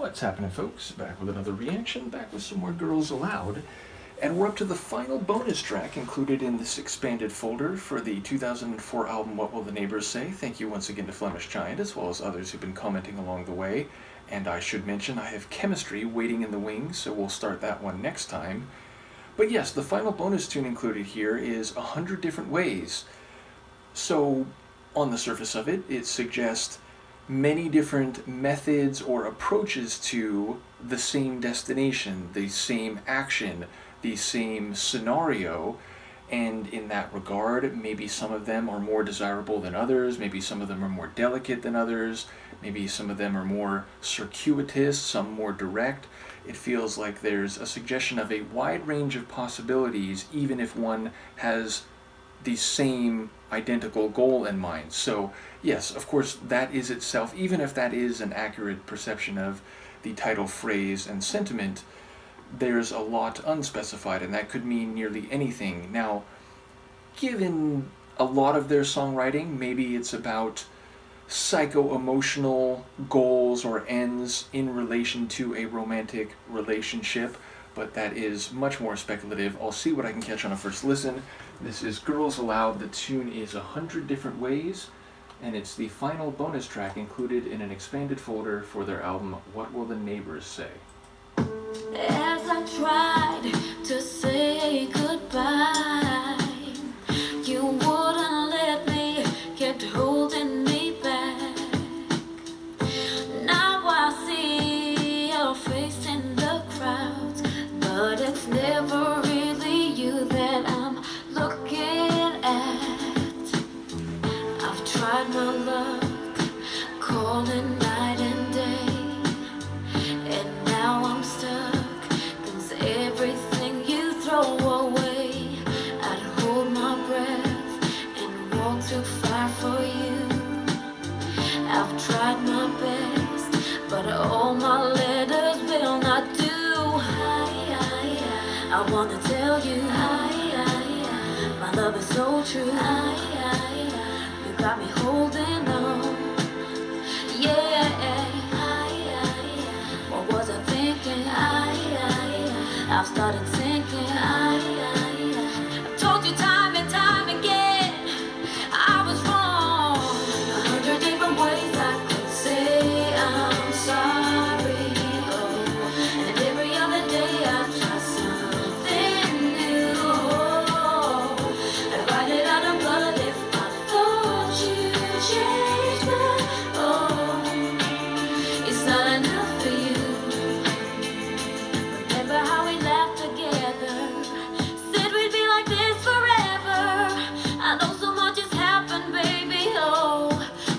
What's happening, folks? Back with another reaction, back with some more Girls Aloud. And we're up to the final bonus track included in this expanded folder for the 2004 album What Will the Neighbours Say. Thank you once again to Flemish Giant, as well as others who've been commenting along the way. And I should mention I have Chemistry waiting in the wings, so we'll start that one next time. But yes, the final bonus tune included here is 100 Different Ways. So, on the surface of it, it suggests many different methods or approaches to the same destination, the same action, the same scenario, and in that regard, maybe some of them are more desirable than others, maybe some of them are more delicate than others, maybe some of them are more circuitous, some more direct. It feels like there's a suggestion of a wide range of possibilities, even if one has the same identical goal in mind. So yes, of course, that is itself, even if that is an accurate perception of the title phrase and sentiment, there's a lot unspecified, and that could mean nearly anything. Now, given a lot of their songwriting, maybe it's about psycho-emotional goals or ends in relation to a romantic relationship, but that is much more speculative. I'll see what I can catch on a first listen. This is Girls Aloud. The tune is 100 Different Ways, and it's the final bonus track included in an expanded folder for their album What Will the Neighbours Say? As I tried to say goodbye, you wouldn't let me, kept holding me back. Now I see your face in the crowds, but it's never really you that I'm looking at. I've tried my luck, calling night and day, and now I'm stuck. Everything you throw away, I'd hold my breath and walk too far for you. I've tried my best, but all my letters will not do. I wanna tell you, my love is so true. You got me holding on, yeah. What was I thinking? I've started thinking. I've told you time and time again, I was wrong. 100 different ways I could say I'm sorry. Oh, and every other day I try something new. Oh, I'd write it out in blood if I thought you changed my. Oh, it's not enough for you. Remember how we laughed together, said we'd be like this forever. I know so much has happened, baby. Oh,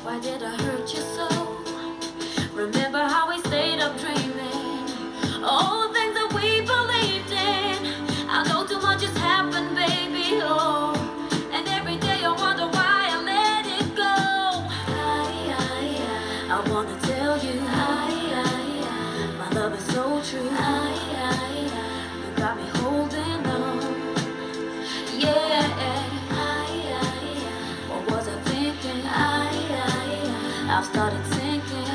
why did I hurt you so? Remember how we stayed up dreaming, all the things that we believed in. I know too much has happened, baby. Oh, and every day I wonder why I let it go. I wanna tell you, my love is so true. You got me holding on, yeah. What was I thinking? I've started thinking.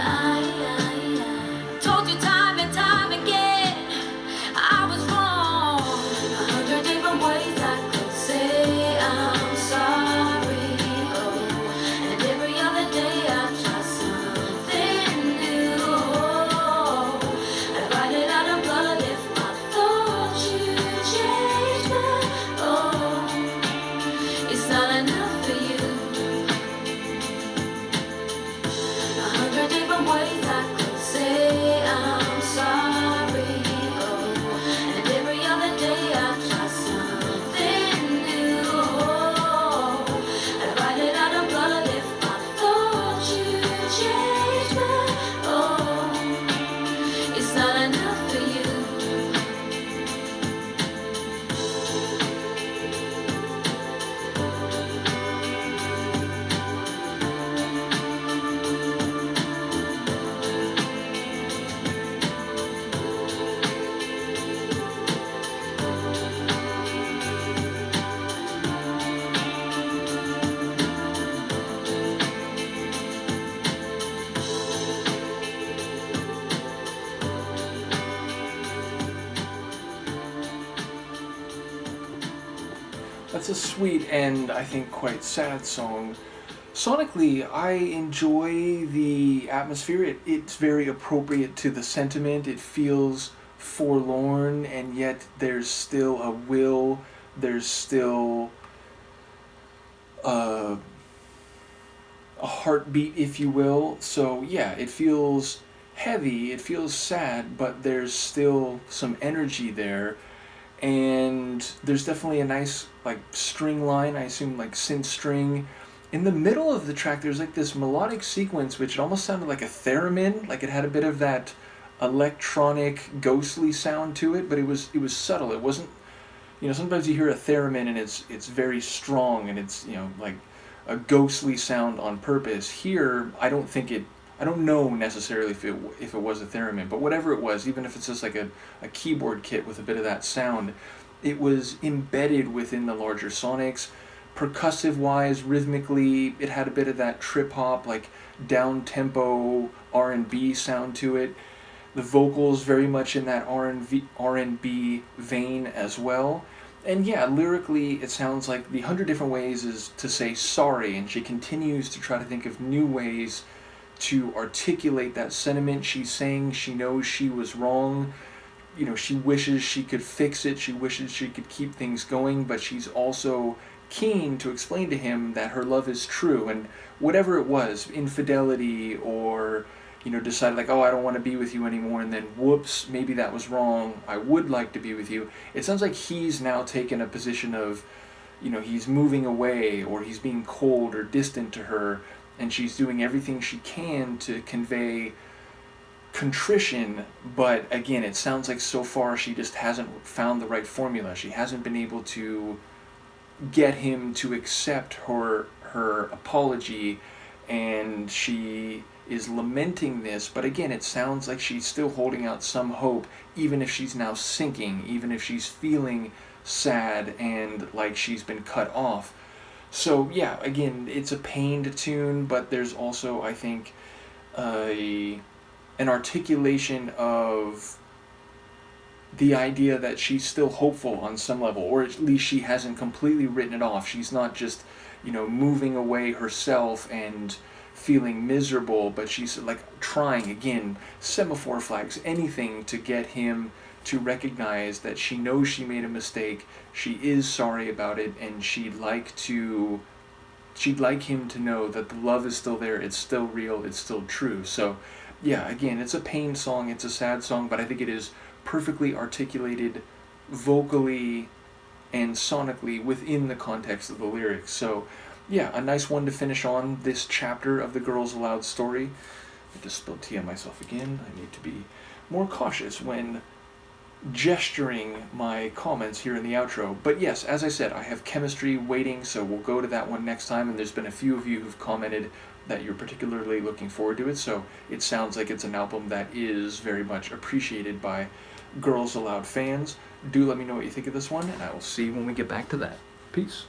That's a sweet and I think quite sad song. Sonically, I enjoy the atmosphere. It's very appropriate to the sentiment. It feels forlorn, and yet there's still a will, there's still a, a heartbeat, if you will. So, yeah, it feels heavy, it feels sad, but there's still some energy there. And there's definitely a nice, like, string line, I assume, like, synth string. In the middle of the track, there's like this melodic sequence which it almost sounded like a theremin, like it had a bit of that electronic, ghostly sound to it, but it was subtle. It wasn't, sometimes you hear a theremin and it's very strong and it's like a ghostly sound on purpose. Here, I don't know necessarily if it was a theremin, but whatever it was, even if it's just like a keyboard kit with a bit of that sound, it was embedded within the larger sonics. Percussive wise, rhythmically, it had a bit of that trip hop, like down tempo R&B sound to it. The vocals very much in that R&B vein as well. And yeah, lyrically, it sounds like the 100 different ways is to say sorry, and she continues to try to think of new ways to articulate that sentiment. She's saying she knows she was wrong. She wishes she could fix it. She wishes she could keep things going, but she's also keen to explain to him that her love is true, and whatever it was, infidelity or decided like, oh, I don't want to be with you anymore, and then whoops, maybe that was wrong, I would like to be with you. It sounds like he's now taken a position of he's moving away, or he's being cold or distant to her, and she's doing everything she can to convey contrition, but again, it sounds like so far she just hasn't found the right formula. She hasn't been able to get him to accept her apology, and she is lamenting this, but again, it sounds like she's still holding out some hope, even if she's now sinking, even if she's feeling sad and like she's been cut off. So yeah, again, it's a pained tune, but there's also, I think, an articulation of the idea that she's still hopeful on some level, or at least she hasn't completely written it off. She's not just, moving away herself and feeling miserable, but she's like trying, again, semaphore flags, anything to get him to recognize that she knows she made a mistake, she is sorry about it, and she'd like him to know that the love is still there, it's still real, it's still true. So yeah, again, it's a pain song, it's a sad song, but I think it is perfectly articulated vocally and sonically within the context of the lyrics. So yeah, a nice one to finish on this chapter of the Girls Aloud story. I just spilled tea on myself again. I need to be more cautious when gesturing my comments here in the outro. But yes, as I said, I have Chemistry waiting, so we'll go to that one next time, and there's been a few of you who've commented that you're particularly looking forward to it, so it sounds like it's an album that is very much appreciated by Girls Aloud fans. Do let me know what you think of this one, and I will see you when we get back to that. Peace.